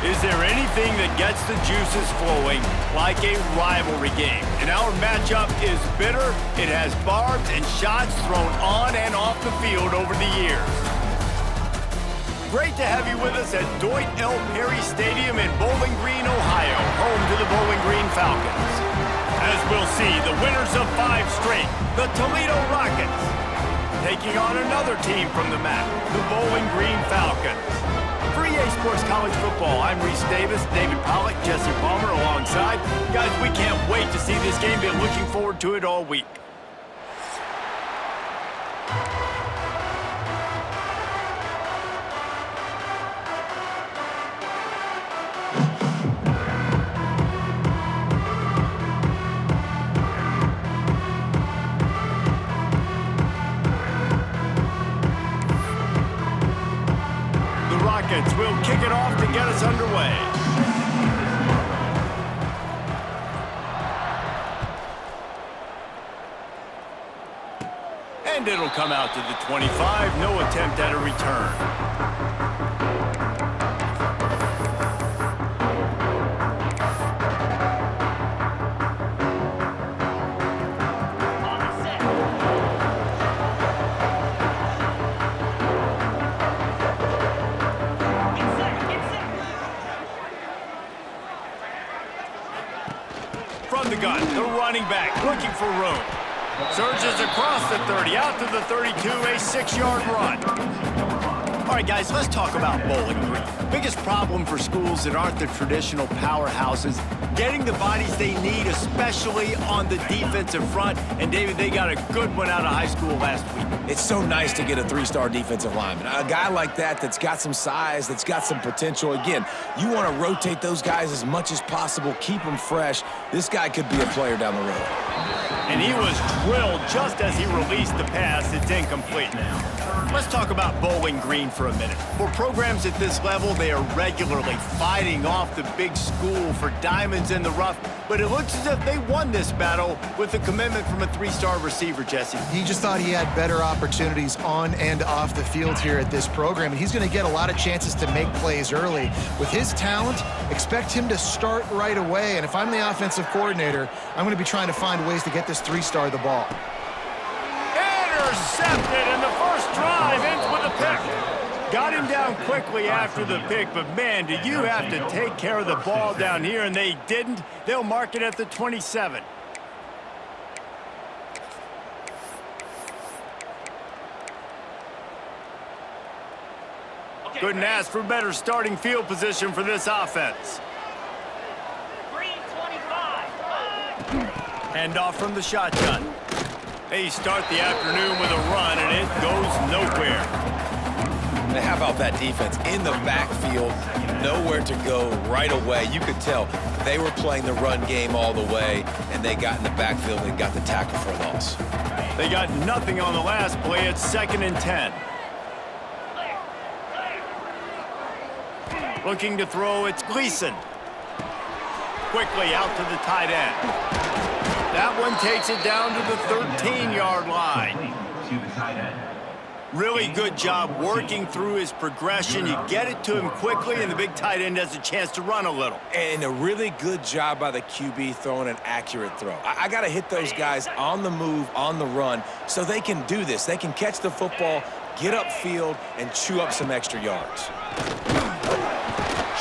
Is there anything that gets the juices flowing like a rivalry game? And our matchup is bitter. It has barbs and shots thrown on and off the field over the years. Great to have you with us at Doyt L. Perry Stadium in Bowling Green, Ohio, home to the Bowling Green Falcons. As we'll see, the winners of 5 straight, the Toledo Rockets, taking on another team from the MAC, the Bowling Green Falcons. For EA Sports College Football, I'm Reese Davis, David Pollack, Jesse Palmer alongside. Guys, we can't wait to see this game. Been looking forward to it all week. We'll kick it off to get us underway. And it'll come out to the 25. No attempt at a return. From the gun, the running back looking for room. Surges across the 30, out to the 32, a 6-yard run. All right, guys, let's talk about Bowling Green. Biggest problem for schools that aren't the traditional powerhouses, getting the bodies they need, especially on the defensive front. And, David, they got a good one out of high school last week. It's so nice to get a 3-star defensive lineman. A guy like that's got some size, that's got some potential. Again, you want to rotate those guys as much as possible, keep them fresh. This guy could be a player down the road. And he was drilled just as he released the pass. It's incomplete now. Let's talk about Bowling Green for a minute. For programs at this level, they are regularly fighting off the big school for diamonds in the rough, but it looks as if they won this battle with a commitment from a 3-star receiver, Jesse. He just thought he had better opportunities on and off the field here at this program, and he's going to get a lot of chances to make plays early. With his talent, expect him to start right away, and if I'm the offensive coordinator, I'm going to be trying to find ways to get this 3-star the ball. Intercepted, and the first drive ends with a pick. Got him down quickly after the pick, but man, do you have to take care of the ball down here, and they didn't. They'll mark it at the 27. Couldn't ask for better starting field position for this offense. Hand off from the shotgun. They start the afternoon with a run, and it goes nowhere. Now, how about that defense? In the backfield, nowhere to go right away. You could tell they were playing the run game all the way, and they got in the backfield and got the tackle for a loss. They got nothing on the last play. It's 2nd and 10. Looking to throw, it's Gleason. Quickly out to the tight end. That one takes it down to the 13-yard line. Really good job working through his progression. You get it to him quickly, and the big tight end has a chance to run a little. And a really good job by the QB throwing an accurate throw. I got to hit those guys on the move, on the run, so they can do this. They can catch the football, get upfield, and chew up some extra yards.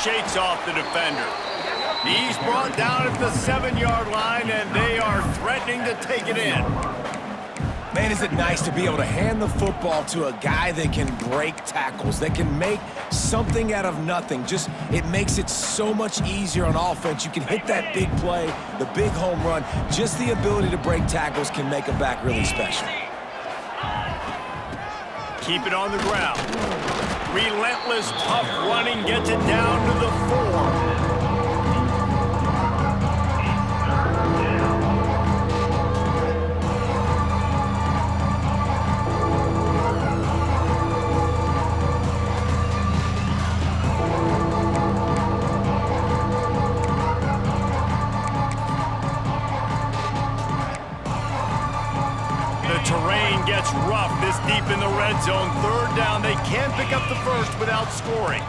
Shakes off the defender. He's brought down at the 7-yard line, and they are threatening to take it in. Man, is it nice to be able to hand the football to a guy that can break tackles, that can make something out of nothing. It makes it so much easier on offense. You can hit that big play, the big home run. Just the ability to break tackles can make a back really special. Keep it on the ground. Relentless, tough running gets it down to the 4. Terrain gets rough this deep in the red zone. 3rd down. They can't pick up the first without scoring.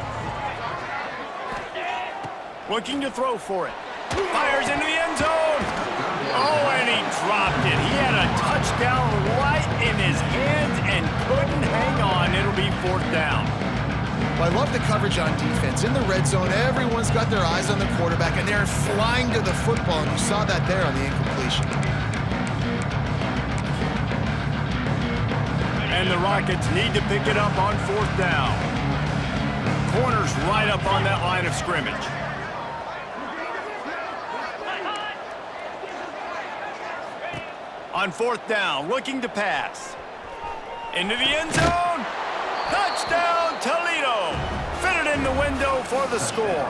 Looking to throw for it. Fires into the end zone. Oh, and he dropped it. He had a touchdown right in his hands and couldn't hang on. It'll be 4th down. Well, I love the coverage on defense. In the red zone, everyone's got their eyes on the quarterback, and they're flying to the football, and you saw that there on the incompletion. And the Rockets need to pick it up on 4th down. Corner's right up on that line of scrimmage. On 4th down, looking to pass. Into the end zone. Touchdown, Toledo. Fitted in the window for the score.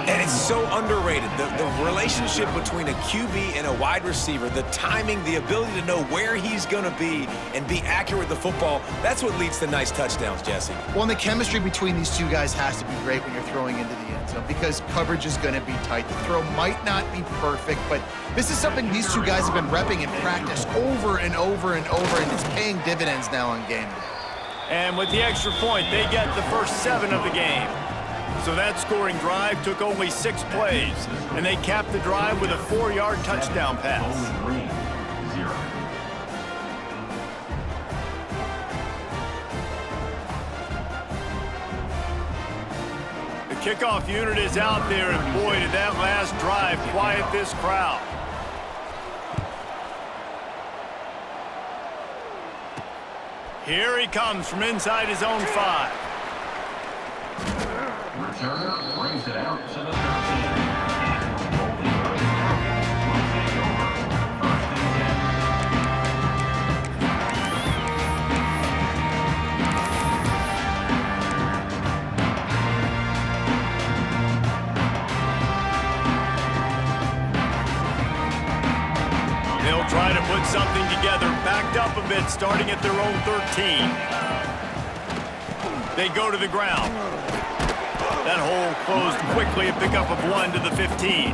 And it's so underrated. The relationship between a QB and a wide receiver, the timing, the ability to know where he's going to be and be accurate with the football, that's what leads to nice touchdowns, Jesse. Well, and the chemistry between these two guys has to be great when you're throwing into the end zone because coverage is going to be tight. The throw might not be perfect, but this is something these two guys have been repping in practice over and over and over, and it's paying dividends now on game day. And with the extra point, they get the first 7 of the game. So that scoring drive took only 6 plays, and they capped the drive with a 4-yard touchdown pass. The kickoff unit is out there, and boy, did that last drive quiet this crowd. Here he comes from inside his own 5. Returner brings it out to the 13. They'll try to put something together, backed up a bit, starting at their own 13. They go to the ground. That hole closed quickly, a pickup of 1 to the 15.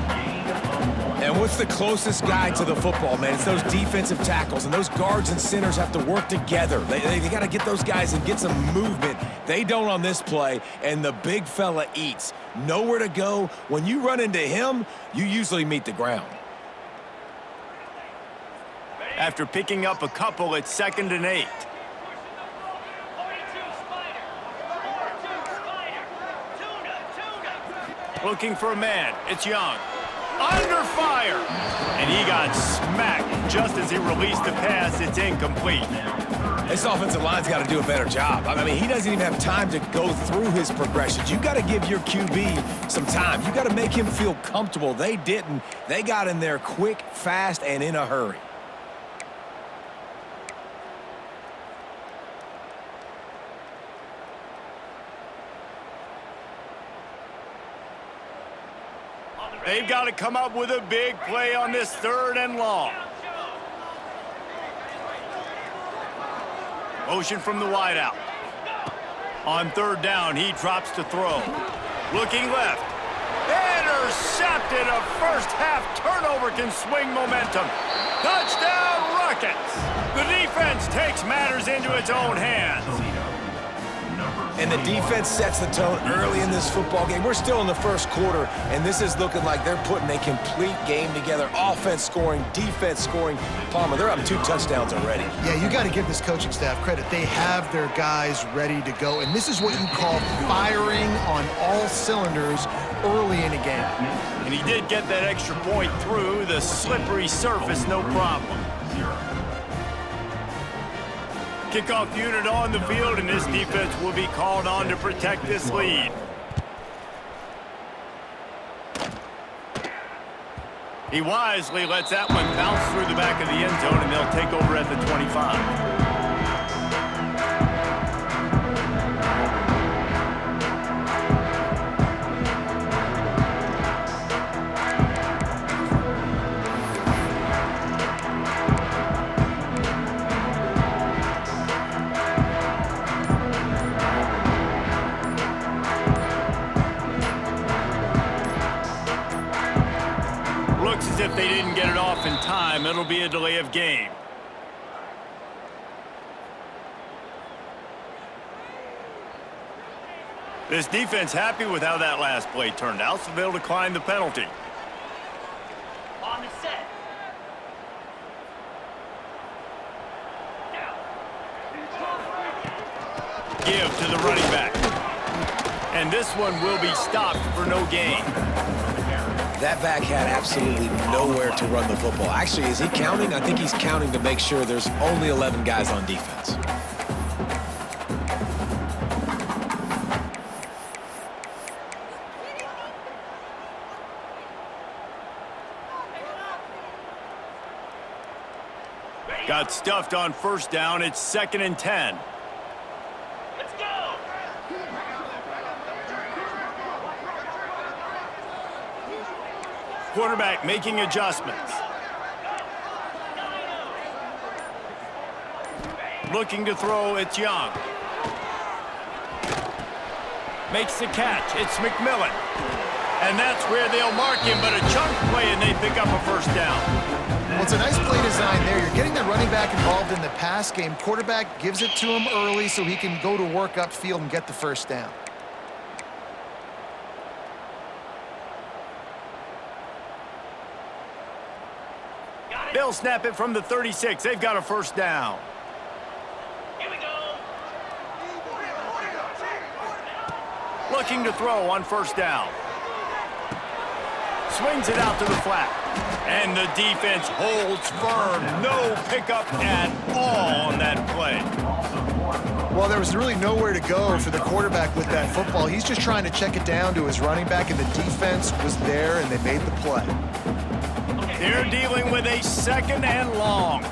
And what's the closest guy to the football, man? It's those defensive tackles, and those guards and centers have to work together. They got to get those guys and get some movement. They don't on this play, and the big fella eats. Nowhere to go. When you run into him, you usually meet the ground. After picking up a couple, it's 2nd and 8. Looking for a man. It's Young. Under fire. And he got smacked just as he released the pass. It's incomplete. This offensive line's got to do a better job. I mean, he doesn't even have time to go through his progressions. You got to give your QB some time. You got to make him feel comfortable. They didn't. They got in there quick, fast, and in a hurry. They've got to come up with a big play on this 3rd and long. Motion from the wideout. On 3rd down, he drops to throw. Looking left. Intercepted. A first-half turnover can swing momentum. Touchdown, Rockets. The defense takes matters into its own hands. And the defense sets the tone early in this football game. We're still in the first quarter, and this is looking like they're putting a complete game together. Offense scoring, defense scoring. Palmer, they're up 2 touchdowns already. Yeah, you got to give this coaching staff credit. They have their guys ready to go, and this is what you call firing on all cylinders early in a game. And he did get that extra point through the slippery surface, no problem. Kickoff unit on the field, and this defense will be called on to protect this lead. He wisely lets that one bounce through the back of the end zone, and they'll take over at the 25. As if they didn't get it off in time, it'll be a delay of game. This defense happy with how that last play turned out, so they'll decline the penalty. On the set. Give to the running back. And this one will be stopped for no gain. That back had absolutely nowhere to run the football. Actually, is he counting? I think he's counting to make sure there's only 11 guys on defense. Got stuffed on first down. It's 2nd and 10. Let's go. Quarterback making adjustments. Looking to throw, it's Young. Makes the catch, it's McMillan. And that's where they'll mark him, but a chunk play and they pick up a first down. Well, it's a nice play design there. You're getting the running back involved in the pass game. Quarterback gives it to him early so he can go to work upfield and get the first down. They'll snap it from the 36. They've got a first down. Here we go. Looking to throw on first down. Swings it out to the flat. And the defense holds firm. No pickup at all on that play. Well, there was really nowhere to go for the quarterback with that football. He's just trying to check it down to his running back, and the defense was there, and they made the play. They're dealing with a 2nd and long.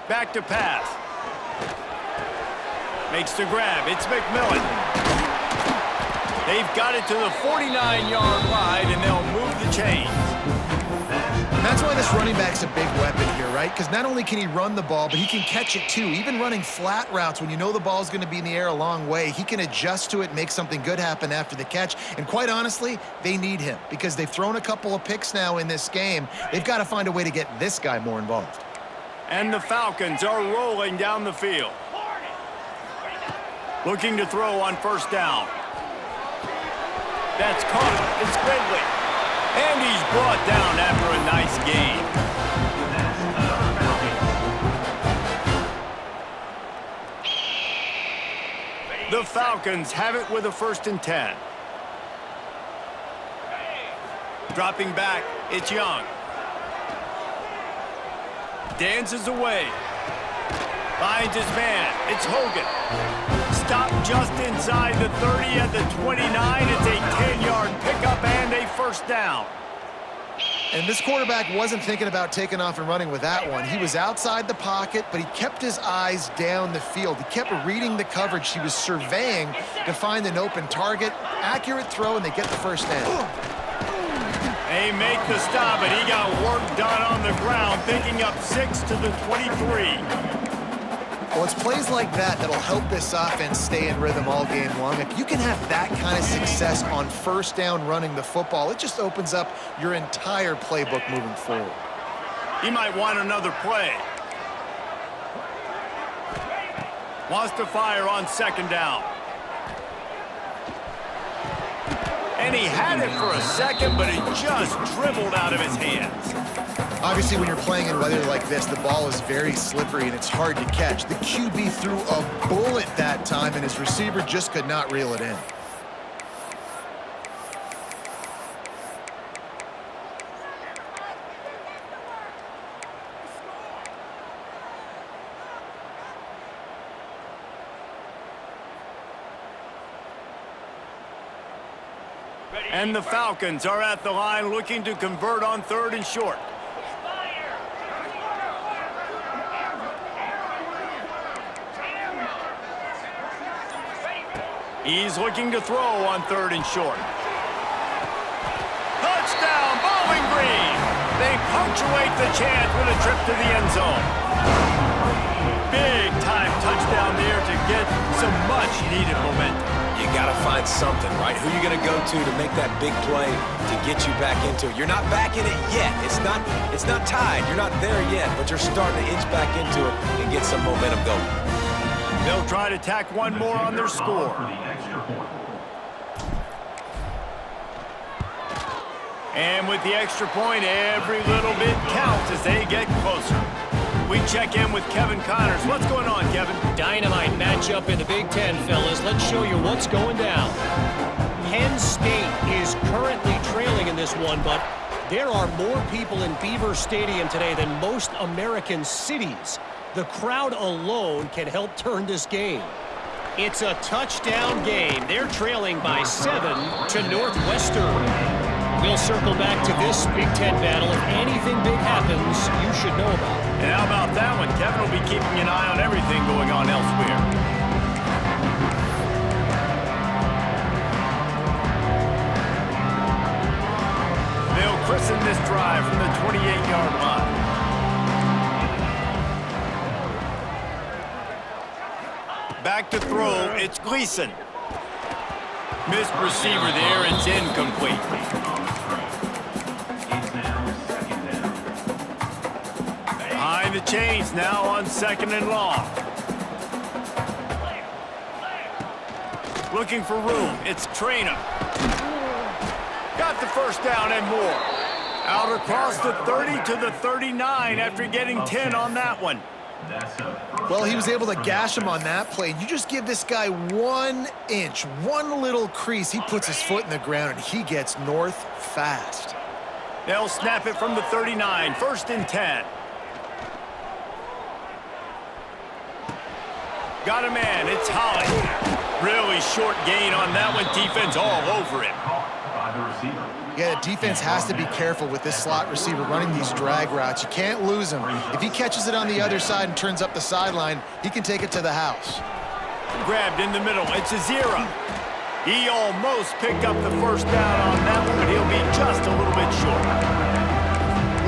Back to pass. Makes the grab. It's McMillan. They've got it to the 49-yard line, and they'll move the chains. And that's why this running back's a big weapon here, right? Because not only can he run the ball, but he can catch it too. Even running flat routes when you know the ball's going to be in the air a long way, he can adjust to it, make something good happen after the catch. And quite honestly, they need him because they've thrown a couple of picks now in this game. They've got to find a way to get this guy more involved. And the Falcons are rolling down the field. Looking to throw on first down. That's caught. It's Ridley. And he's brought down after a nice gain. The Falcons have it with a 1st and 10. Dropping back, it's Young. Dances away. Finds his man. It's Hogan. Stopped just inside the 30 at the 29. It's a 10-yard pickup and a first down. And this quarterback wasn't thinking about taking off and running with that one. He was outside the pocket, but he kept his eyes down the field. He kept reading the coverage. He was surveying to find an open target. Accurate throw, and they get the first down. They make the stop, and he got work done on the ground, picking up 6 to the 23. Well, it's plays like that that'll help this offense stay in rhythm all game long. If you can have that kind of success on first down running the football, it just opens up your entire playbook moving forward. He might want another play. Wants to fire on 2nd down. And he had it for a second, but it just dribbled out of his hands. Obviously, when you're playing in weather like this, the ball is very slippery and it's hard to catch. The QB threw a bullet that time, and his receiver just could not reel it in. And the Falcons are at the line looking to convert on 3rd and short. He's looking to throw on 3rd and short. Touchdown, Bowling Green! They punctuate the chance with a trip to the end zone. Big time touchdown there to get some much needed momentum. You got to find something, right? Who you going to go to make that big play to get you back into it? You're not back in it yet. It's not tied. You're not there yet, but you're starting to inch back into it and get some momentum going. They'll try to tack one more on their score. And with the extra point, every little bit counts as they get closer. We check in with Kevin Connors. What's going on, Kevin? Dynamite matchup in the Big Ten, fellas. Let's show you what's going down. Penn State is currently trailing in this one, but there are more people in Beaver Stadium today than most American cities. The crowd alone can help turn this game. It's a touchdown game. They're trailing by 7 to Northwestern. We'll circle back to this Big Ten battle. If anything big happens, you should know about it. And how about that one? Kevin will be keeping an eye on everything going on elsewhere. They'll christen this drive from the 28-yard line. Back to throw, it's Gleason. Missed receiver there, it's incomplete. Behind the chains now on 2nd and long. Looking for room, it's Traynor. Got the first down and more. Out across the 30 to the 39 after getting 10 on that one. Well, he was able to gash him on that play. You just give this guy 1 inch, one little crease. He puts his foot in the ground, and he gets north fast. They'll snap it from the 39, 1st and 10. Got a man, it's Holly. Really short gain on that one, defense all over it. Yeah, the defense has to be careful with this slot receiver running these drag routes. You can't lose him. If he catches it on the other side and turns up the sideline, he can take it to the house. Grabbed in the middle, it's Azira. He almost picked up the first down on that one, but he'll be just a little bit short.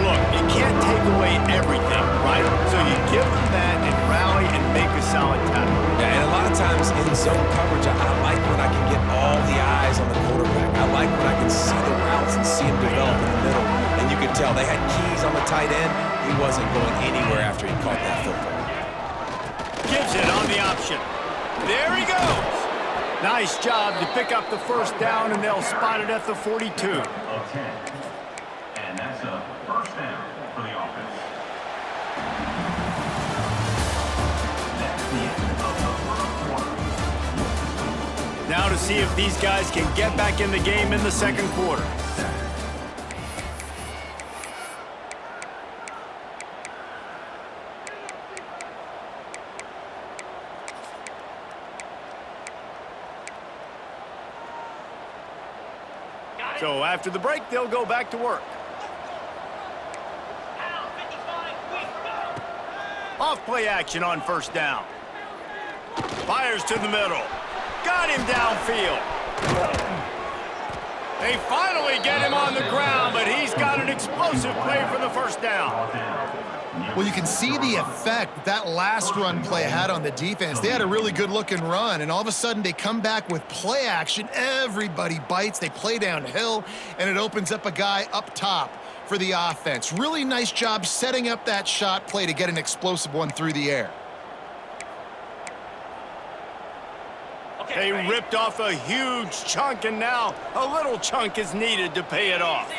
Look, you can't take away everything, right? So you give them that and rally and make a solid tackle. Yeah, and a lot of times in zone coverage, I like when I can get all the eyes on the quarterback. I like when I can see the routes and see him develop in the middle. And you could tell they had keys on the tight end. He wasn't going anywhere after he caught that football. Gives it on the option. There he goes. Nice job to pick up the first down, and they'll spot it at the 42. And that's a first down for the offense. That's the end of the first quarter. Now to see if these guys can get back in the game in the second quarter. So after the break, they'll go back to work. Off play action on first down. Fires to the middle. Got him downfield. They finally get him on the ground, but he's got an explosive play for the first down. Well, you can see the effect that last run play had on the defense. They had a really good-looking run, and all of a sudden they come back with play action. Everybody bites. They play downhill, and it opens up a guy up top for the offense. Really nice job setting up that shot play to get an explosive one through the air. They ripped off a huge chunk, and now a little chunk is needed to pay it off.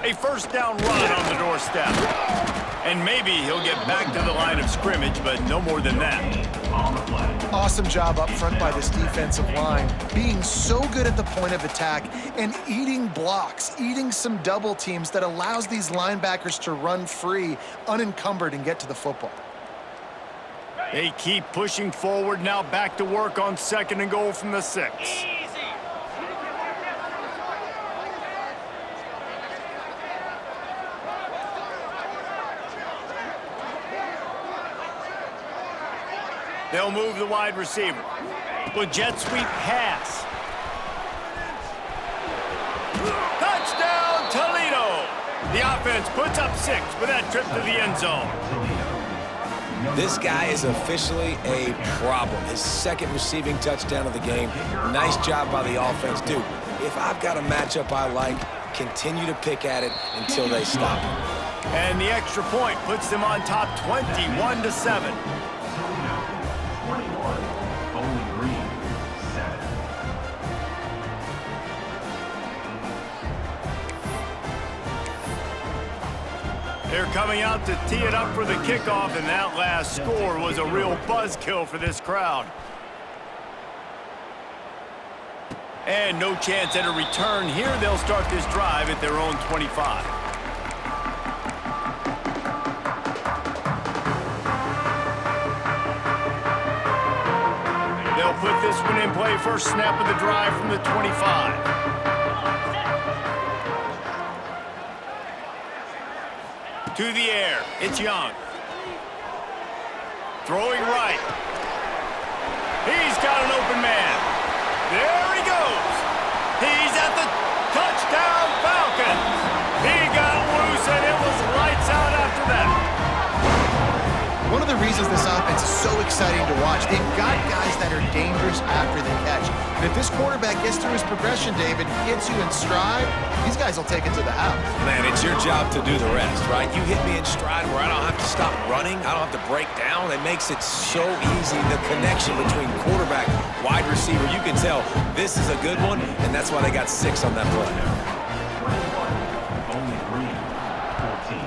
A first down run on the doorstep. And maybe he'll get back to the line of scrimmage, but no more than that. Awesome job up front by this defensive line, being so good at the point of attack and eating blocks, eating some double teams that allows these linebackers to run free, unencumbered, and get to the football. They keep pushing forward, now back to work on 2nd and goal from the 6. They'll move the wide receiver. With jet sweep pass. Touchdown, Toledo! The offense puts up 6 with that trip to the end zone. This guy is officially a problem. His second receiving touchdown of the game. Nice job by the offense. Dude, if I've got a matchup I like, continue to pick at it until they stop him. And the extra point puts them on top 21-7. 21, Bowling Green, 7. They're coming out to tee it up for the kickoff, and that last score was a real buzzkill for this crowd. And no chance at a return here. They'll start this drive at their own 25. They'll put this one in play. First snap of the drive from the 25. To the air, it's Young. Throwing right. He's got an open man. There he goes. He's at the touchdown Falcons. He got loose and it was lights out after that. One of the reasons this offense is so exciting to watch, they've got guys that are dangerous after the catch. And if this quarterback gets through his progression, David, hits you in stride, these guys will take it to the house. Man, it's your job to do the rest, right? You hit me in stride where I don't have to stop running. I don't have to break down. It makes it so easy, the connection between quarterback, wide receiver. You can tell this is a good one, and that's why they got 6 on that play. 21, Bowling Green, 14.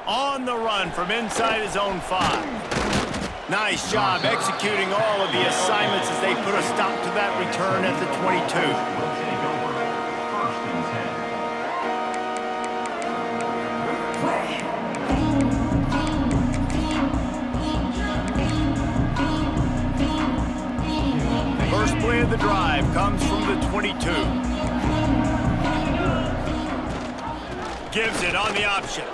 On the run from inside his own 5. Nice job executing all of the assignments as they put a stop to that return at the 22. Will take over. First and 10. First play of the drive comes from the 22. Gives it on the option.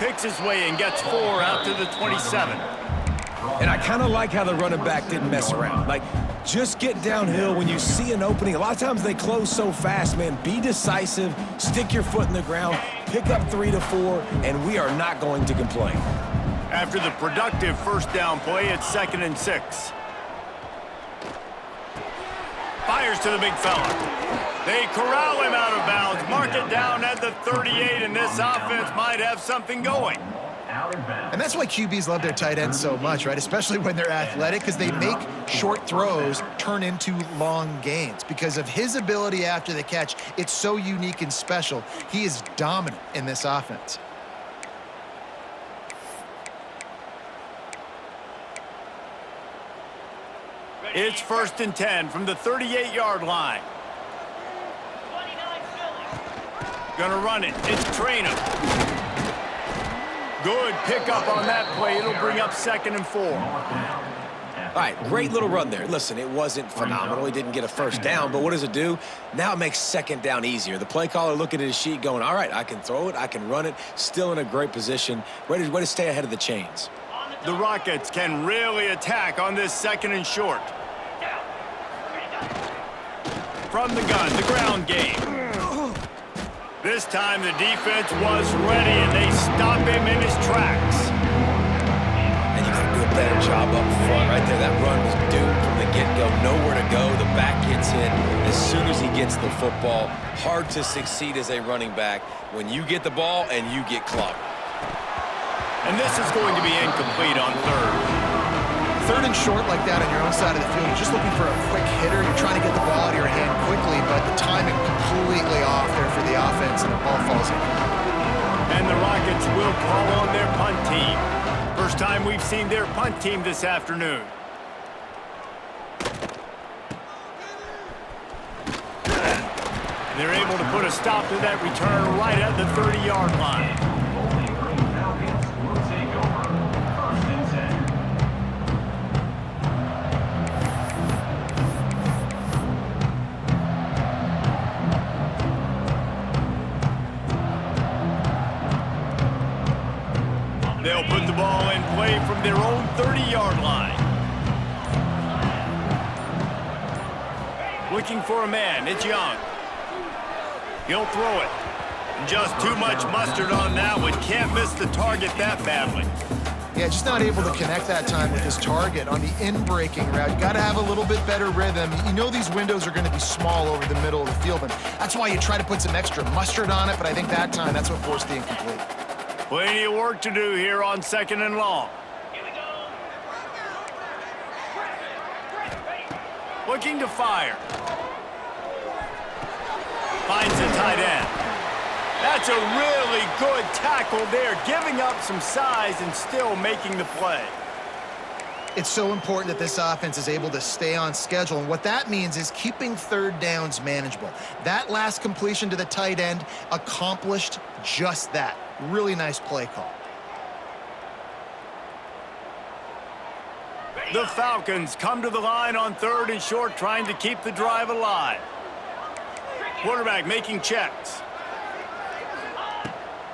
Picks his way and gets 4 out to the 27. And I kind of like how the running back didn't mess around. Like, just get downhill when you see an opening. A lot of times they close so fast, man. Be decisive, stick your foot in the ground, pick up 3 to 4, and we are not going to complain. After the productive first down play, it's 2nd and 6. Fires to the big fella. They corral him out of bounds, mark it down at the 38, and this offense might have something going. And that's why QBs love their tight ends so much, right? Especially when they're athletic, because they make short throws turn into long gains. Because of his ability after the catch, it's so unique and special. He is dominant in this offense. It's 1st and 10 from the 38-yard line. 29 Philly. Gonna run it. It's Traynor. Good pickup on that play. It'll bring up 2nd and 4. All right, great little run there. Listen, it wasn't phenomenal. He didn't get a first down, but what does it do? Now it makes 2nd down easier. The play caller looking at his sheet going, all right, I can throw it, I can run it, still in a great position, ready to stay ahead of the chains. The Rockets can really attack on this 2nd and short. From the gun, the ground game. This time the defense was ready, and they stop him in his tracks. And you got to do a better job up front right there. That run was doomed from the get-go. Nowhere to go. The back gets hit as soon as he gets the football. Hard to succeed as a running back when you get the ball and you get clogged. And this is going to be incomplete on 3rd. 3rd and short like that on your own side of the field, you're just looking for a quick hitter. You're trying to get the ball out of your hand quickly, but the timing completely off there for the offense, and the ball falls in. And the Rockets will call on their punt team. First time we've seen their punt team this afternoon. And they're able to put a stop to that return right at the 30-yard line. Bowling Green Falcons will take over. 1st and 10. They'll put the ball in play from their own 30-yard line. Looking for a man, it's Young. He'll throw it. Just too much mustard on that one. Can't miss the target that badly. Yeah, just not able to connect that time with his target on the in-breaking route. You got to have a little bit better rhythm. You know these windows are going to be small over the middle of the field, and that's why you try to put some extra mustard on it, but I think that time, that's what forced the incomplete. Plenty of work to do here on 2nd and long. Looking to fire. Finds the tight end. That's a really good tackle there, giving up some size and still making the play. It's so important that this offense is able to stay on schedule, and what that means is keeping third downs manageable. That last completion to the tight end accomplished just that. Really nice play call. The Falcons come to the line on 3rd and short, trying to keep the drive alive. Quarterback making checks.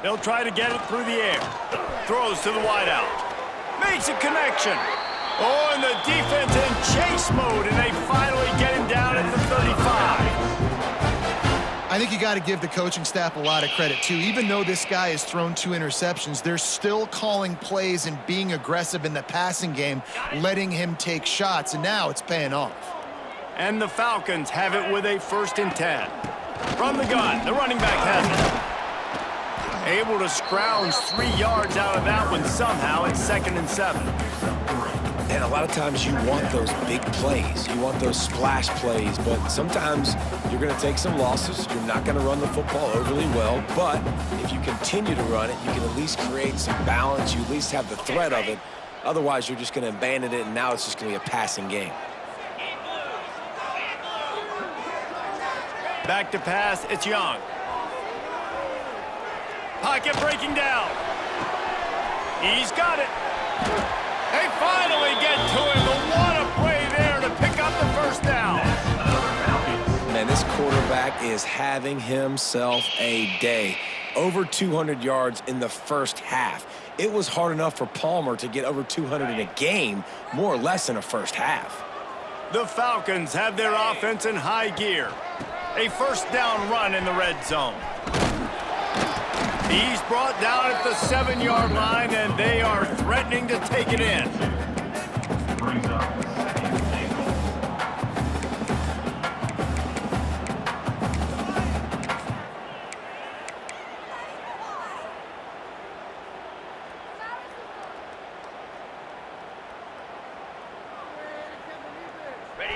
They'll try to get it through the air. Throws to the wideout. Makes a connection. Oh, and the defense in chase mode, and they finally get him down at the 35. I think you got to give the coaching staff a lot of credit, too. Even though this guy has thrown 2 interceptions, they're still calling plays and being aggressive in the passing game, letting him take shots, and now it's paying off. And the Falcons have it with a 1st and 10. From the gun, the running back has it. Able to scrounge 3 yards out of that one somehow in 2nd and 7. And a lot of times you want those big plays. You want those splash plays, but sometimes you're going to take some losses. You're not going to run the football overly well, but if you continue to run it, you can at least create some balance. You at least have the threat of it. Otherwise, you're just going to abandon it, and now it's just going to be a passing game. Back to pass, it's Young. Pocket breaking down. He's got it. They finally get to him. What a play there to pick up the 1st down. Man, this quarterback is having himself a day. Over 200 yards in the first half. It was hard enough for Palmer to get over 200 in a game, more or less in a first half. The Falcons have their offense in high gear. A 1st down run in the red zone. He's brought down at the 7-yard line, and they are threatening to take it in. Brings up 2nd and goal.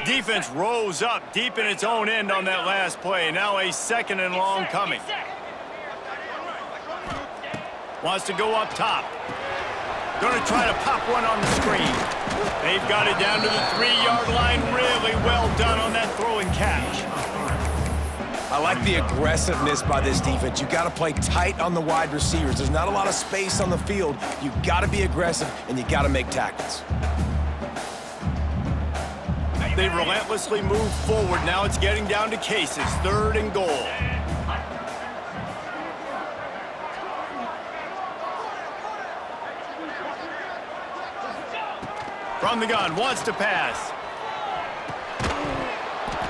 Defense rose up deep in its own end on that last play. Now a 2nd and long coming. Wants to go up top. Going to try to pop one on the screen. They've got it down to the 3-yard line. Really well done on that throw and catch. I like the aggressiveness by this defense. You got to play tight on the wide receivers. There's not a lot of space on the field. You got to be aggressive, and you got to make tackles. They relentlessly move forward. Now it's getting down to Cases. 3rd and goal. From the gun, wants to pass.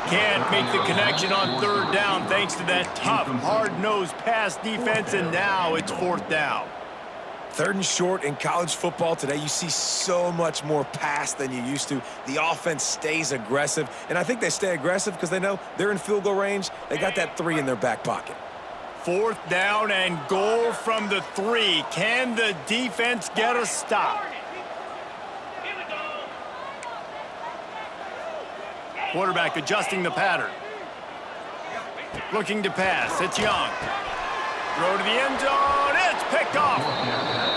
Can't make the connection on 3rd down thanks to that tough, hard-nosed pass defense, and now it's 4th down. 3rd and short in college football today, you see so much more pass than you used to. The offense stays aggressive, and I think they stay aggressive because they know they're in field goal range. They got that 3 in their back pocket. 4th down and goal from the 3. Can the defense get a stop? Quarterback adjusting the pattern. Looking to pass. It's Young. Throw to the end zone. It's picked off.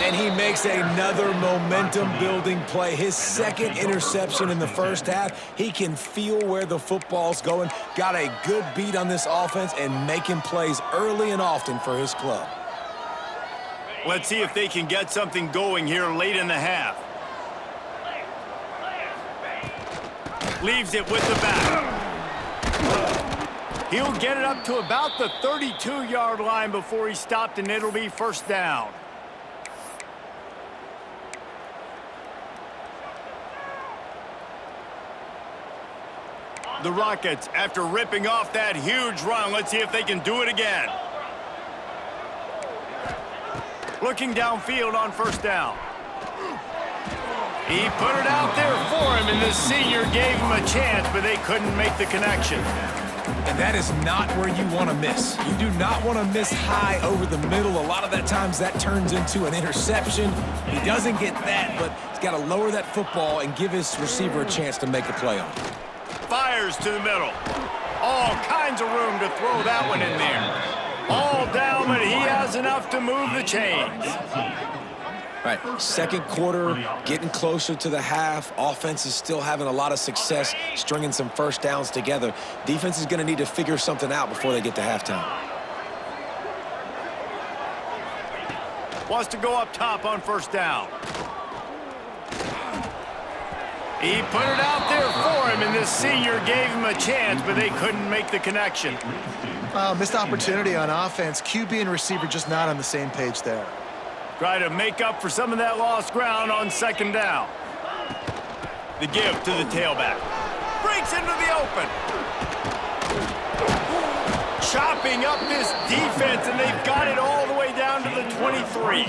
And he makes another momentum-building play. His 2nd interception in the first half. He can feel where the football's going. Got a good beat on this offense and making plays early and often for his club. Let's see if they can get something going here late in the half. Leaves it with the back. He'll get it up to about the 32-yard line before he's stopped, and it'll be 1st down. The Rockets, after ripping off that huge run, let's see if they can do it again. Looking downfield on first down. He put it out there for him, and the senior gave him a chance, but they couldn't make the connection. And that is not where you want to miss. You do not want to miss high over the middle. A lot of that times that turns into an interception. He doesn't get that, but he's got to lower that football and give his receiver a chance to make a play on it. Fires to the middle. All kinds of room to throw that one in there. All down, but he has enough to move the chains. Right, second quarter, getting closer to the half. Offense is still having a lot of success stringing some first downs together. Defense is going to need to figure something out before they get to halftime. Wants to go up top on first down. He put it out there for him, and this senior gave him a chance, but they couldn't make the connection. Missed opportunity on offense. QB and receiver just not on the same page there. Try to make up for some of that lost ground on second down. The give to the tailback. Breaks into the open. Chopping up this defense, and they've got it all the way down to the 23.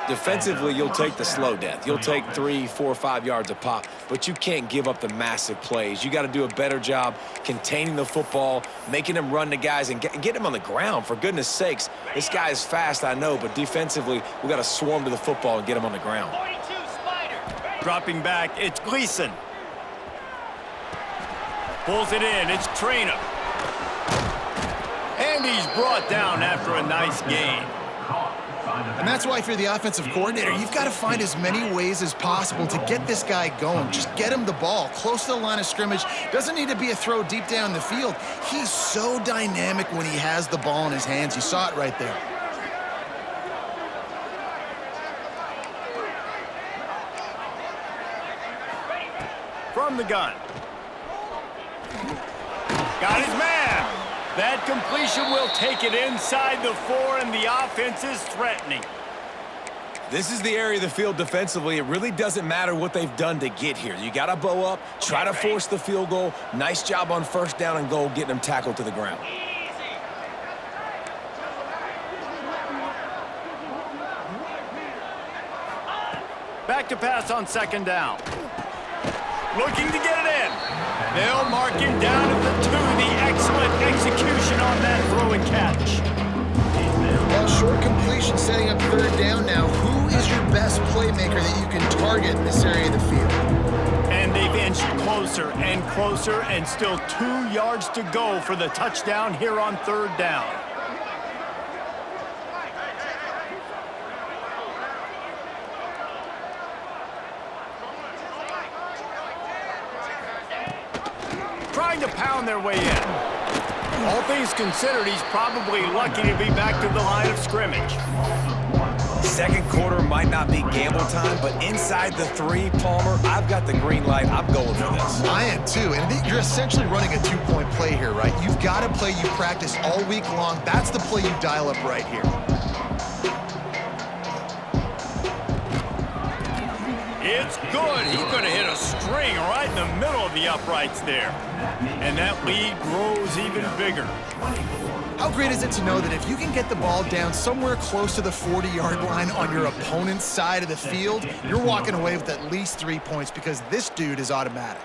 Defensively, you'll take the slow death. You'll take 3, 4, 5 yards a pop, but you can't give up the massive plays. You got to do a better job containing the football, making them run to guys, and get him on the ground. For goodness sakes, this guy is fast, I know, but defensively, we got to swarm to the football and get him on the ground. 42 Spider. Dropping back, it's Gleason. Pulls it in, it's Trainer. And he's brought down after a nice gain. And that's why if you're the offensive coordinator, you've got to find as many ways as possible to get this guy going. Just get him the ball close to the line of scrimmage. Doesn't need to be a throw deep down the field. He's so dynamic when he has the ball in his hands. You saw it right there. From the gun. Got his man. That completion will take it inside the 4, and the offense is threatening. This is the area of the field defensively. It really doesn't matter what they've done to get here. You got to bow up, try to force the field goal. Nice job on first down and goal, getting them tackled to the ground. Back to pass on second down. Looking to get it in. They'll mark him down at the 2. The excellent execution on that throw and catch. Well, short completion setting up third down now. Who is your best playmaker that you can target in this area of the field? And they've inched closer and closer, and still 2 yards to go for the touchdown here on third down. Trying to pound their way in. All things considered, he's probably lucky to be back to the line of scrimmage. Second quarter might not be gamble time, but inside the 3, Palmer, I've got the green light. I'm going for this. I am too, and you're essentially running a 2-point play here, right? You've got a play you practice all week long. That's the play you dial up right here. It's good. He could have hit a string right in the middle of the uprights there. And that lead grows even bigger. How great is it to know that if you can get the ball down somewhere close to the 40-yard line on your opponent's side of the field, you're walking away with at least 3 points because this dude is automatic.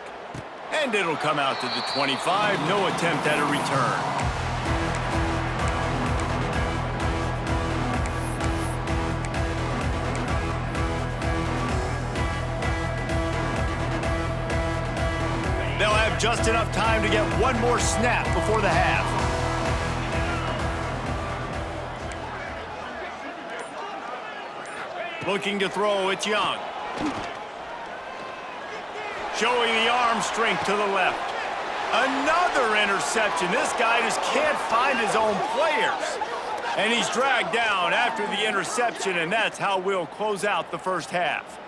And it'll come out to the 25. No attempt at a return. They'll have just enough time to get one more snap before the half. Looking to throw, it's Young. Showing the arm strength to the left. Another interception. This guy just can't find his own players. And he's dragged down after the interception, and that's how we'll close out the first half.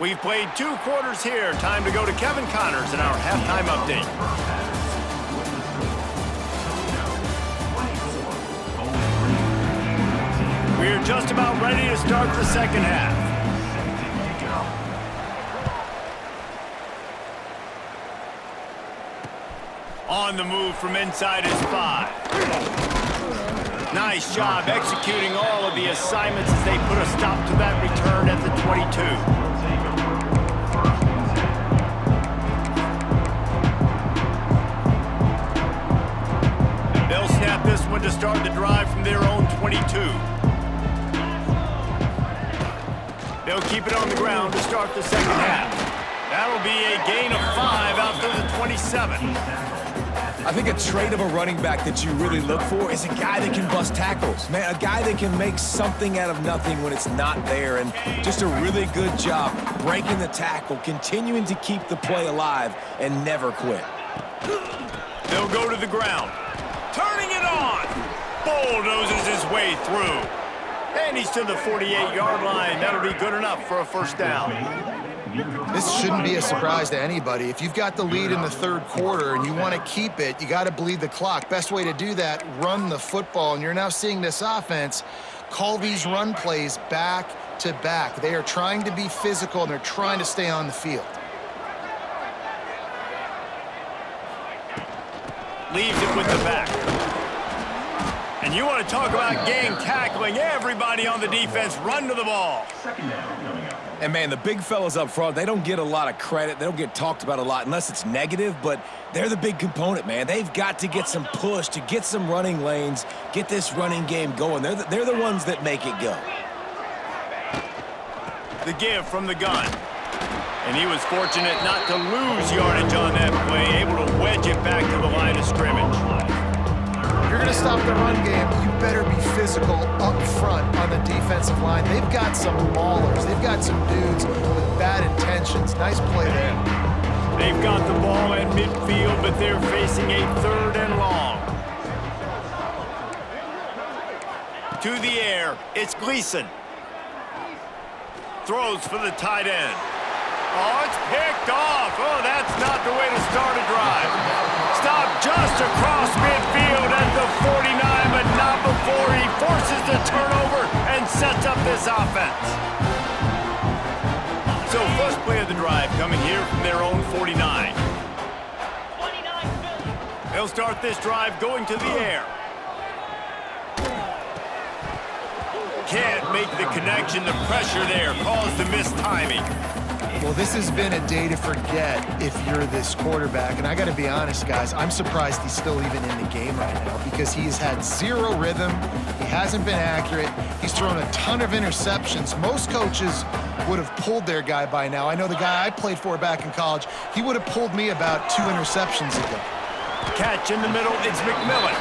We've played 2 quarters here. Time to go to Kevin Connors in our halftime update. We're just about ready to start the second half. On the move from inside his 5. Nice job executing all of the assignments as they put a stop to that return at the 22. They'll snap this one to start the drive from their own 22. They'll keep it on the ground to start the second half. That'll be a gain of 5 out to the 27. I think a trait of a running back that you really look for is a guy that can bust tackles. Man, a guy that can make something out of nothing when it's not there, and just a really good job breaking the tackle, continuing to keep the play alive, and never quit. They'll go to the ground. Turning it on. Bulldozes his way through. And he's to the 48-yard line. That'll be good enough for a first down. This shouldn't be a surprise to anybody. If you've got the lead in the third quarter and you want to keep it, you got to bleed the clock. Best way to do that, run the football. And you're now seeing this offense call these run plays back to back. They are trying to be physical, and they're trying to stay on the field. Leaves it with the back. And you want to talk about gang tackling. Everybody on the defense run to the ball. Second down coming up. And, man, the big fellas up front, they don't get a lot of credit. They don't get talked about a lot unless it's negative, but they're the big component, man. They've got to get some push, to get some running lanes, get this running game going. They're the ones that make it go. The give from the gun. And he was fortunate not to lose yardage on that play, able to wedge it back to the line of scrimmage. If you're going to stop the run game, you better be physical up front on the defensive line. They've got some maulers. They've got some dudes with bad intentions. Nice play there. They've got the ball at midfield, but they're facing a third and long. To the air, it's Gleason. Throws for the tight end. Oh, it's picked off. Oh, that's not the way to start a drive. Stop just across midfield at the 49, but not before he forces the turnover and sets up this offense. So first play of the drive coming here from their own 49. They'll start this drive going to the air. Can't make the connection. The pressure there caused the missed timing. Well, this has been a day to forget if you're this quarterback. And I got to be honest, guys, I'm surprised he's still even in the game right now because he has had zero rhythm. He hasn't been accurate. He's thrown a ton of interceptions. Most coaches would have pulled their guy by now. I know the guy I played for back in college, he would have pulled me about 2 interceptions ago. Catch in the middle, it's McMillan.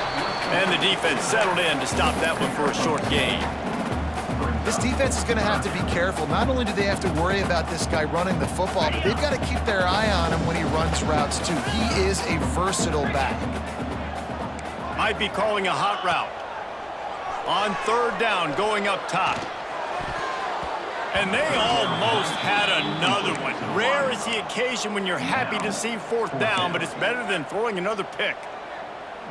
And the defense settled in to stop that one for a short gain. This defense is going to have to be careful. Not only do they have to worry about this guy running the football, but they've got to keep their eye on him when he runs routes, too. He is a versatile back. Might be calling a hot route. On third down, going up top. And they almost had another one. Rare is the occasion when you're happy to see fourth down, but it's better than throwing another pick.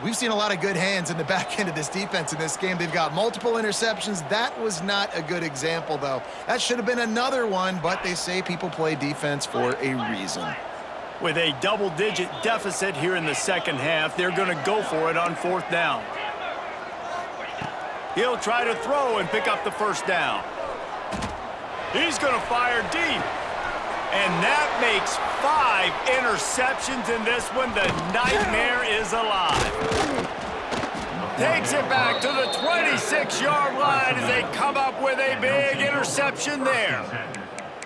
We've seen a lot of good hands in the back end of this defense in this game. They've got multiple interceptions. That was not a good example, though. That should have been another one, but they say people play defense for a reason. With a double-digit deficit here in the second half, they're going to go for it on fourth down. He'll try to throw and pick up the first down. He's going to fire deep. And that makes 5 interceptions in this one. The nightmare is alive. Takes it back to the 26-yard line as they come up with a big interception there.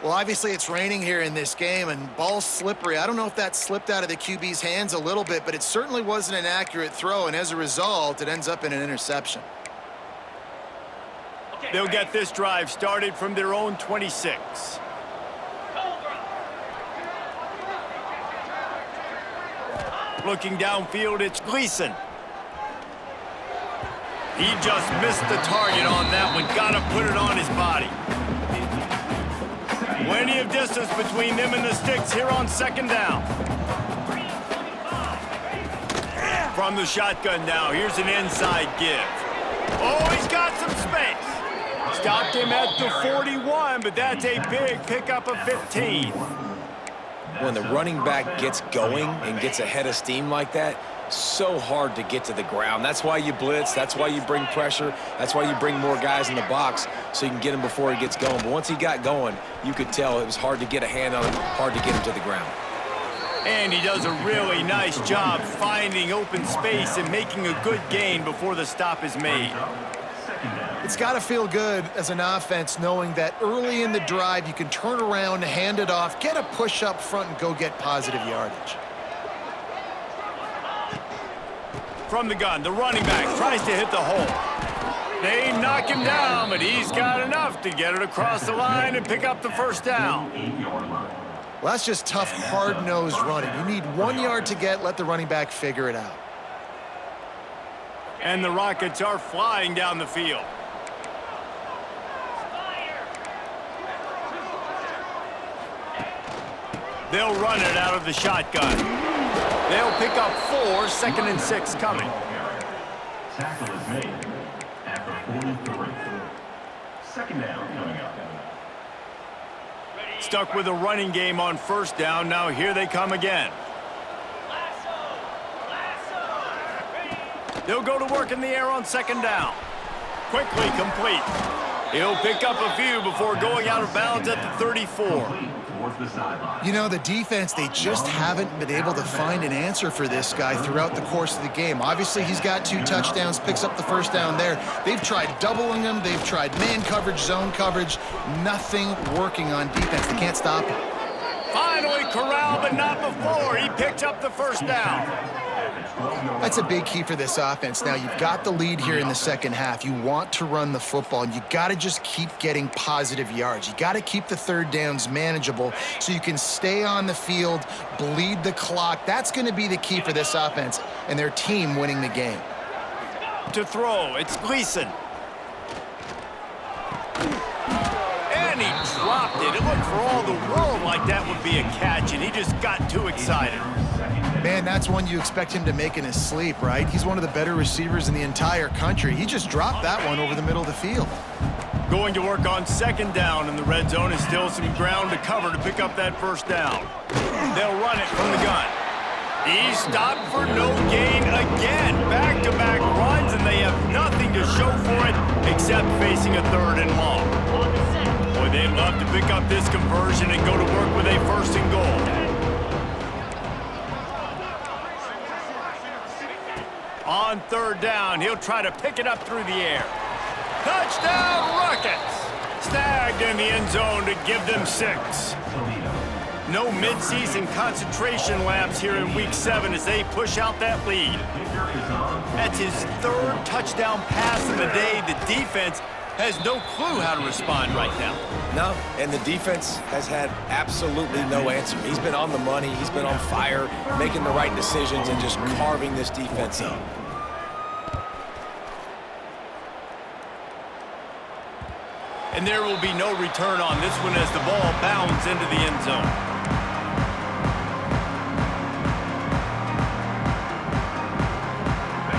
Well, obviously it's raining here in this game, and ball's slippery. I don't know if that slipped out of the QB's hands a little bit, but it certainly wasn't an accurate throw, and as a result, it ends up in an interception. They'll get this drive started from their own 26. Looking downfield, it's Gleason. He just missed the target on that one. Got to put it on his body. Plenty of distance between them and the sticks here on second down. From the shotgun now, here's an inside give. Oh, he's got some space. Stopped him at the 41, but that's a big pickup of 15. when the running back gets going and gets ahead of steam like that, so hard to get to the ground. That's why you blitz. That's why you bring pressure. That's why you bring more guys in the box so you can get him before he gets going. But once he got going, you could tell it was hard to get a hand on him, hard to get him to the ground. And he does a really nice job finding open space and making a good gain before the stop is made. It's got to feel good as an offense knowing that early in the drive you can turn around, hand it off, get a push up front, and go get positive yardage. From the gun, the running back tries to hit the hole. They knock him down, but he's got enough to get it across the line and pick up the first down. Well, that's just tough, hard-nosed running. You need 1 yard to get, let the running back figure it out. And the Rockets are flying down the field. They'll run it out of the shotgun. They'll pick up 4, 2nd and 6 coming. Tackle is made after 43. Second down coming up. Stuck with a running game on first down. Now here they come again. They'll go to work in the air on 2nd down. Quickly complete. He'll pick up a few before going out of bounds at the 34. You know, the defense, they just haven't been able to find an answer for this guy throughout the course of the game. Obviously, he's got 2 touchdowns, picks up the first down there. They've tried doubling him. They've tried man coverage, zone coverage. Nothing working on defense. They can't stop him. Finally corralled, but not before. He picked up the first down. That's a big key for this offense. Now, you've got the lead here in the second half. You want to run the football, and you got to just keep getting positive yards. You got to keep the third downs manageable so you can stay on the field, bleed the clock. That's going to be the key for this offense and their team winning the game. To throw, it's Gleason. And he dropped it. It looked for all the world like that would be a catch, and he just got too excited. Man, that's one you expect him to make in his sleep, right? He's one of the better receivers in the entire country. He just dropped that one over the middle of the field. Going to work on 2nd down in the red zone is still some ground to cover to pick up that first down. They'll run it from the gun. He's stopped for no gain again. Back-to-back runs, and they have nothing to show for it except facing a 3rd and long. Boy, they'd love to pick up this conversion and go to work with a 1st and goal. On 3rd down, he'll try to pick it up through the air. Touchdown, Rockets! Snagged in the end zone to give them 6. No midseason concentration lapse here in Week 7 as they push out that lead. That's his 3rd touchdown pass of the day. The defense has no clue how to respond right now. No, and the defense has had absolutely no answer. He's been on the money. He's been on fire, making the right decisions and just carving this defense up. And there will be no return on this one as the ball bounds into the end zone.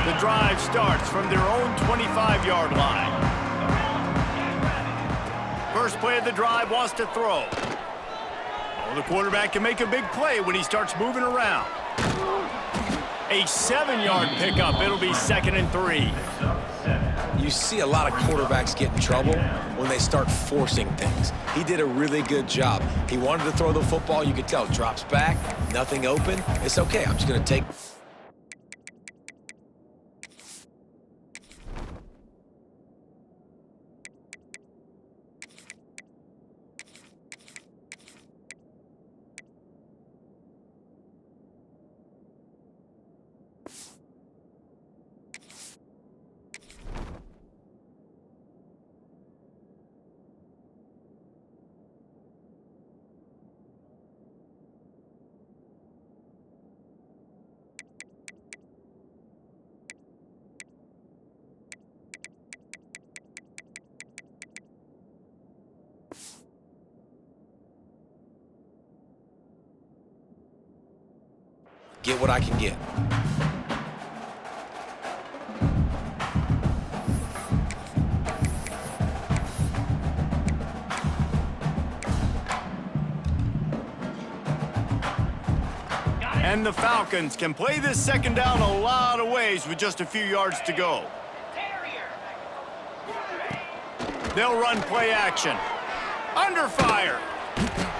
The drive starts from their own 25-yard line. First play of the drive wants to throw. Oh, the quarterback can make a big play when he starts moving around. A 7-yard pickup. It'll be 2nd and 3. You see a lot of quarterbacks get in trouble when they start forcing things. He did a really good job. He wanted to throw the football. You could tell. Drops back, nothing open. It's okay. I'm just going to take... Get what I can get. And the Falcons can play this second down a lot of ways with just a few yards to go. They'll run play action. Under fire.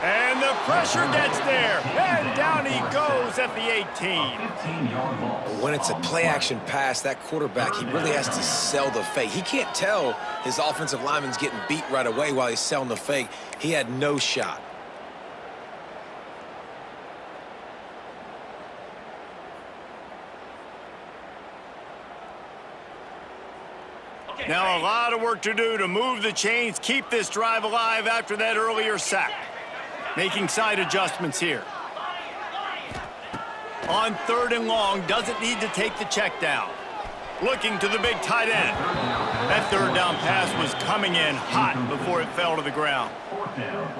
And the pressure gets there. And down he goes at the 18. 15-yard loss. When it's a play-action pass, that quarterback, he really has to sell the fake. He can't tell his offensive lineman's getting beat right away while he's selling the fake. He had no shot. Now a lot of work to do to move the chains, keep this drive alive after that earlier sack. Making side adjustments here. On 3rd and long, doesn't need to take the check down. Looking to the big tight end. That 3rd down pass was coming in hot before it fell to the ground.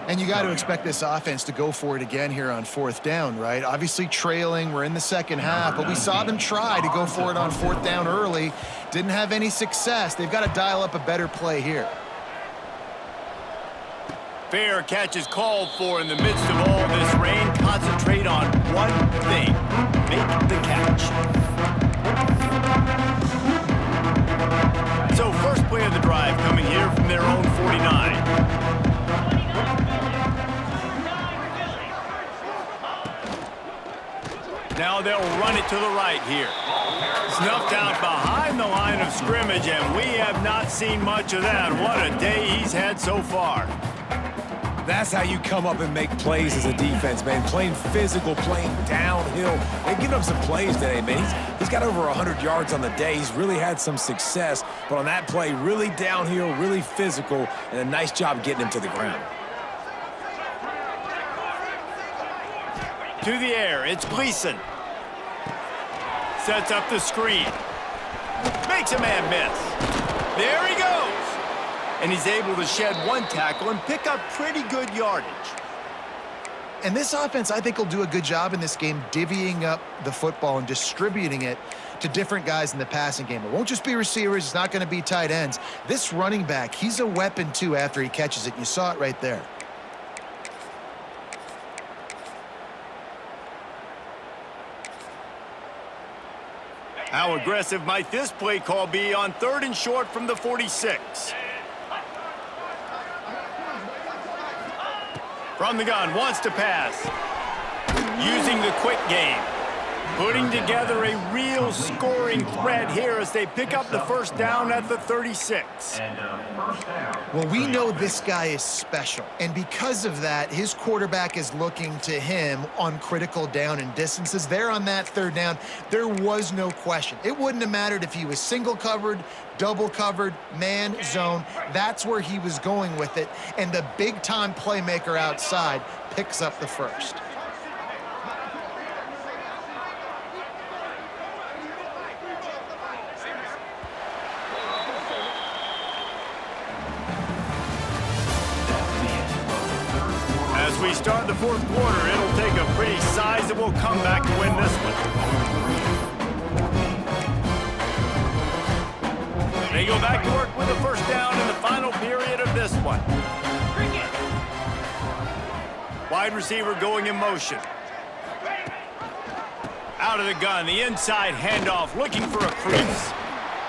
And you got to expect this offense to go for it again here on 4th down, right? Obviously trailing, we're in the second half, but we saw them try to go for it on 4th down early. Didn't have any success. They've got to dial up a better play here. Fair catch is called for in the midst of all this rain. Concentrate on one thing. Make the catch. So first play of the drive coming here from their own 49. Now they'll run it to the right here. Snuffed out behind the line of scrimmage, and we have not seen much of that. What a day he's had so far. That's how you come up and make plays as a defense, man. Playing physical, playing downhill. They've given up some plays today, man. He's got over 100 yards on the day. He's really had some success. But on that play, really downhill, really physical, and a nice job getting him to the ground. To the air, it's Gleason. Sets up the screen. Makes a man miss. There he goes. And he's able to shed one tackle and pick up pretty good yardage. And this offense, I think, will do a good job in this game divvying up the football and distributing it to different guys in the passing game. It won't just be receivers. It's not going to be tight ends. This running back, he's a weapon, too, after he catches it. You saw it right there. How aggressive might this play call be on 3rd and short from the 46? From the gun, wants to pass. Using the quick game. Putting together a real scoring threat here as they pick up the 1st down at the 36. And first down. Well, we know this guy is special, and because of that, his quarterback is looking to him on critical down and distances. There on that 3rd down, there was no question. It wouldn't have mattered if he was single covered, double covered, man, zone. That's where he was going with it, and the big-time playmaker outside picks up the 1st. As we start the 4th quarter, it'll take a pretty sizable comeback to win this one. They go back to work with a 1st down in the final period of this one. Wide receiver going in motion. Out of the gun, the inside handoff, looking for a crease.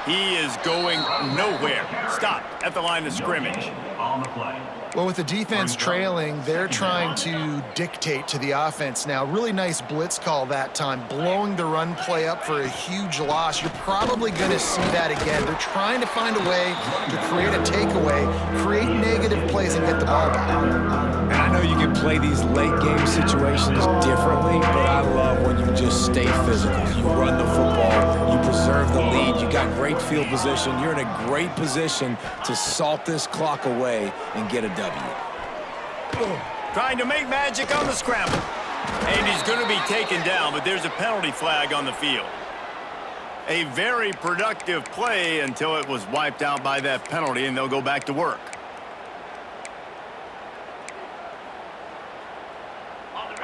He is going nowhere. Stopped at the line of scrimmage. On the play. Well, with the defense trailing, they're trying to dictate to the offense now. Really nice blitz call that time, blowing the run play up for a huge loss. You're probably going to see that again. They're trying to find a way to create a takeaway, create negative plays, and get the ball back. And I know you can play these late game situations differently, but I love when you just stay physical. You run the football, you preserve the lead, you got great field position. You're in a great position to salt this clock away and get a W. Trying to make magic on the scramble. And he's going to be taken down, but there's a penalty flag on the field. A very productive play until it was wiped out by that penalty, and they'll go back to work.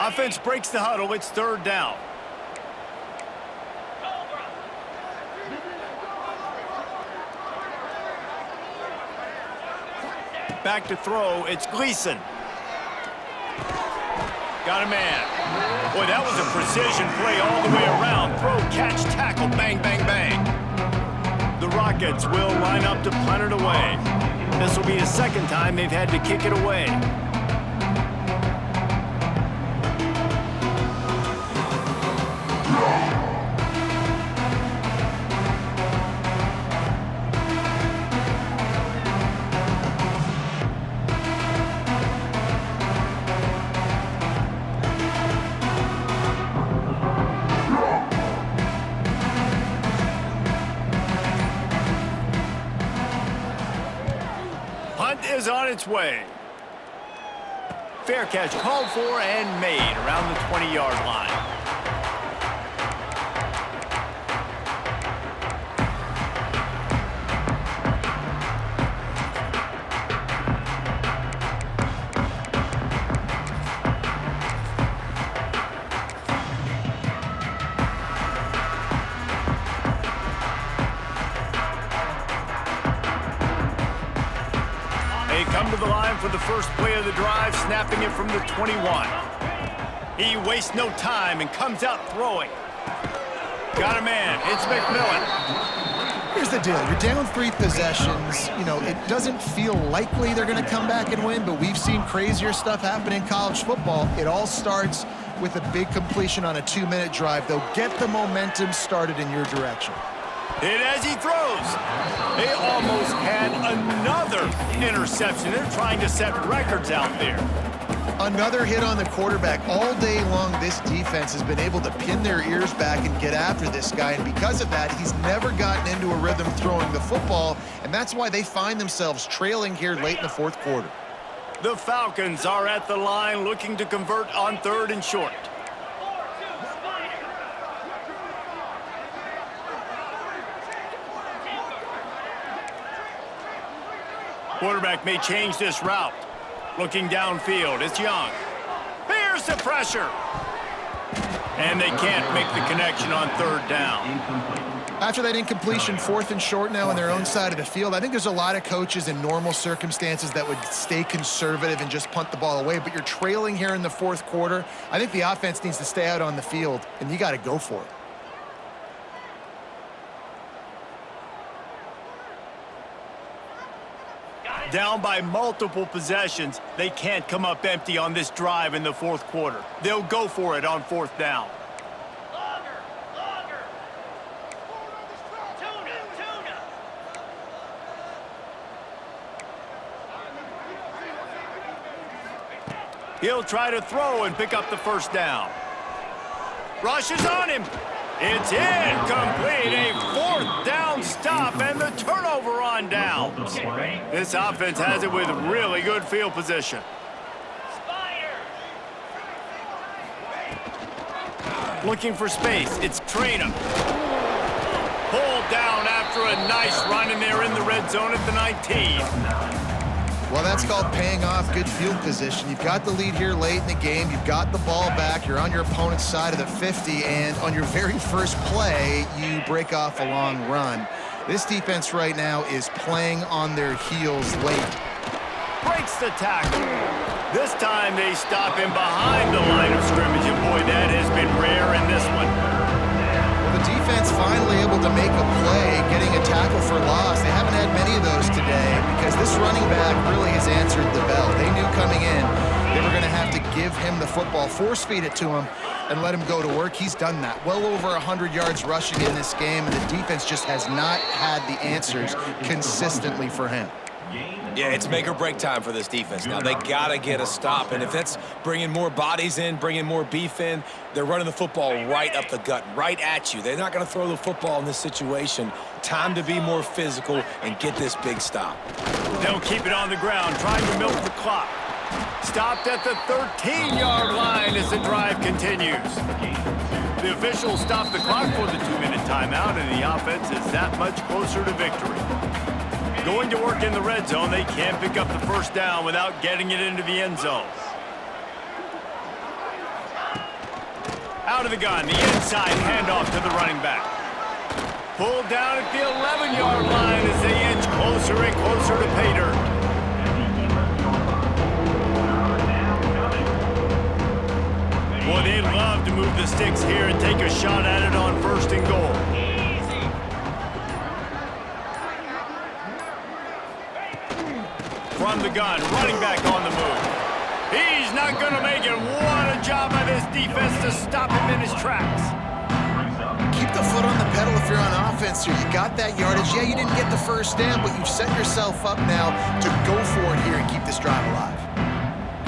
Offense breaks the huddle. It's 3rd down. Back to throw. It's Gleason. Got a man. Boy, that was a precision play all the way around. Throw, catch, tackle, bang, bang, bang. The Rockets will line up to punt it away. This will be the second time they've had to kick it away. Punt is on its way. Fair catch called for and made around the 20-yard line. They come to the line for the first play of the drive, snapping it from the 21. He wastes no time and comes out throwing. Got a man. It's McMillan. Here's the deal. You're down 3 possessions. You know, it doesn't feel likely they're going to come back and win, but we've seen crazier stuff happen in college football. It all starts with a big completion on a 2-minute drive. They'll get the momentum started in your direction. Hit as he throws. They almost had another interception. They're trying to set records out there. Another hit on the quarterback. All day long, this defense has been able to pin their ears back and get after this guy, and because of that, he's never gotten into a rhythm throwing the football, and that's why they find themselves trailing here late in the fourth quarter. The Falcons are at the line looking to convert on 3rd and short. Quarterback may change this route. Looking downfield, it's Young. Here's the pressure. And they can't make the connection on 3rd down. After that incompletion, 4th and short now on their own side of the field, I think there's a lot of coaches in normal circumstances that would stay conservative and just punt the ball away, but you're trailing here in the 4th quarter. I think the offense needs to stay out on the field, and you got to go for it. Down by multiple possessions, they can't come up empty on this drive in the 4th quarter. They'll go for it on 4th down. Longer. Tuna. He'll try to throw and pick up the 1st down. Rushes on him. It's incomplete. A 4th down stop and the turnover on downs. This offense has it with really good field position. Looking for space. It's Traynham. Pulled down after a nice run, and they're in the red zone at the 19. Well, that's called paying off good field position. You've got the lead here late in the game. You've got the ball back. You're on your opponent's side of the 50, and on your very first play, you break off a long run. This defense right now is playing on their heels late. Breaks the tackle. This time they stop him behind the line of scrimmage, and boy, that has been rare in this one. The defense finally able to make a play, getting a tackle for loss. They haven't had many of those today because this running back really has answered the bell. They knew coming in they were going to have to give him the football, force feed it to him, and let him go to work. He's done that. Well over 100 yards rushing in this game, and the defense just has not had the answers consistently for him. Yeah, it's make or break time for this defense. Now, they got to get a stop, and if that's bringing more bodies in, bringing more beef in, they're running the football right up the gut, right at you. They're not going to throw the football in this situation. Time to be more physical and get this big stop. They'll keep it on the ground, trying to milk the clock. Stopped at the 13-yard line as the drive continues. The officials stop the clock for the 2-minute timeout, and the offense is that much closer to victory. Going to work in the red zone, they can't pick up the 1st down without getting it into the end zone. Out of the gun, the inside handoff to the running back. Pulled down at the 11-yard line as they inch closer and closer to pay dirt. Well, they'd love to move the sticks here and take a shot at it on 1st and goal. From the gun, running back on the move. He's not going to make it. What a job by this defense to stop him in his tracks. Keep the foot on the pedal if you're on offense here. You got that yardage. Yeah, you didn't get the first down, but you've set yourself up now to go for it here and keep this drive alive.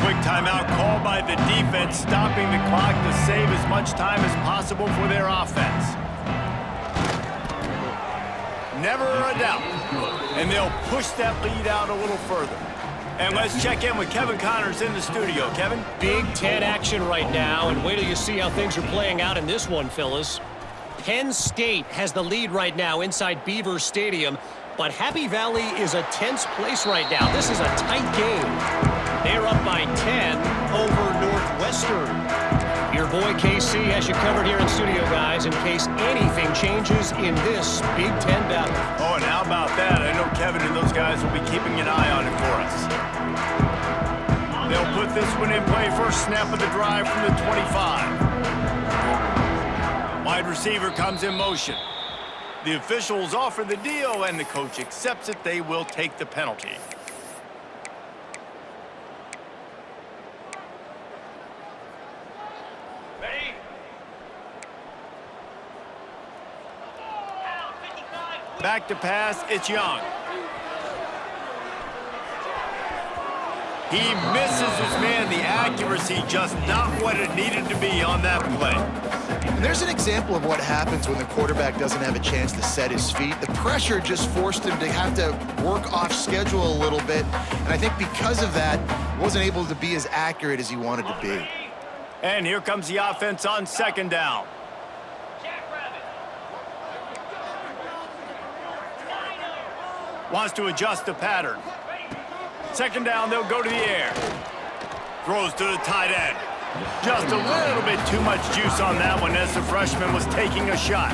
Quick timeout called by the defense, stopping the clock to save as much time as possible for their offense. Never a doubt. And they'll push that lead out a little further. And let's check in with Kevin Connors in the studio. Kevin? Big Ten action right now, and wait till you see how things are playing out in this one, fellas. Penn State has the lead right now inside Beaver Stadium, but Happy Valley is a tense place right now. This is a tight game. They're up by 10 over Northwestern. Your boy KC has you covered here in studio, guys, in case anything changes in this Big Ten battle. Oh, and how about that? I know Kevin and those guys will be keeping an eye on it for us. They'll put this one in play. First snap of the drive from the 25. Wide receiver comes in motion. The officials offer the deal, and the coach accepts it. They will take the penalty. Ready? Back to pass, it's Young. He misses his man. The accuracy just not what it needed to be on that play. And there's an example of what happens when the quarterback doesn't have a chance to set his feet. The pressure just forced him to have to work off schedule a little bit. And I think because of that, he wasn't able to be as accurate as he wanted to be. And here comes the offense on 2nd down. Wants to adjust the pattern. 2nd down, they'll go to the air. Throws to the tight end. Just a little bit too much juice on that one as the freshman was taking a shot.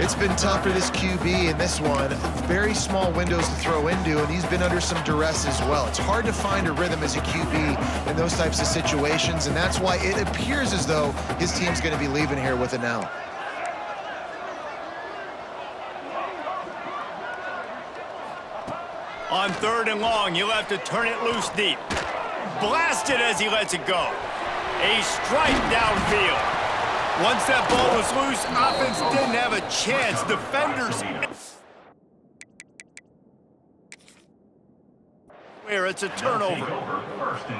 It's been tough for this QB in this one. Very small windows to throw into, and he's been under some duress as well. It's hard to find a rhythm as a QB in those types of situations, and that's why it appears as though his team's going to be leaving here with an L. On 3rd and long, he'll have to turn it loose deep. Blasted as he lets it go. A strike downfield. Once that ball was loose, offense didn't have a chance. Defenders. Where it's a turnover.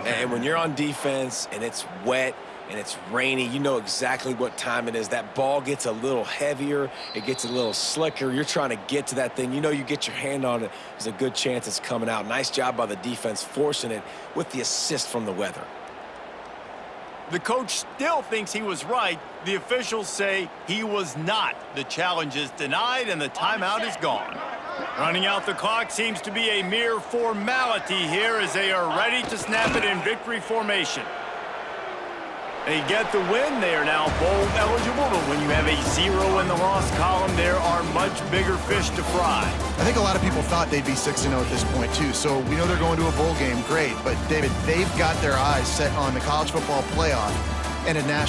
And when you're on defense and it's wet and it's rainy, you know exactly what time it is. That ball gets a little heavier. It gets a little slicker. You're trying to get to that thing. You know you get your hand on it. There's a good chance it's coming out. Nice job by the defense forcing it with the assist from the weather. The coach still thinks he was right. The officials say he was not. The challenge is denied and the timeout is gone. Running out the clock seems to be a mere formality here as they are ready to snap it in victory formation. They get the win. They are now bowl eligible, but when you have a 0 in the loss column, there are much bigger fish to fry. I think a lot of people thought they'd be 6-0 at this point, too. So we know they're going to a bowl game. Great. But, David, they've got their eyes set on the college football playoff and a national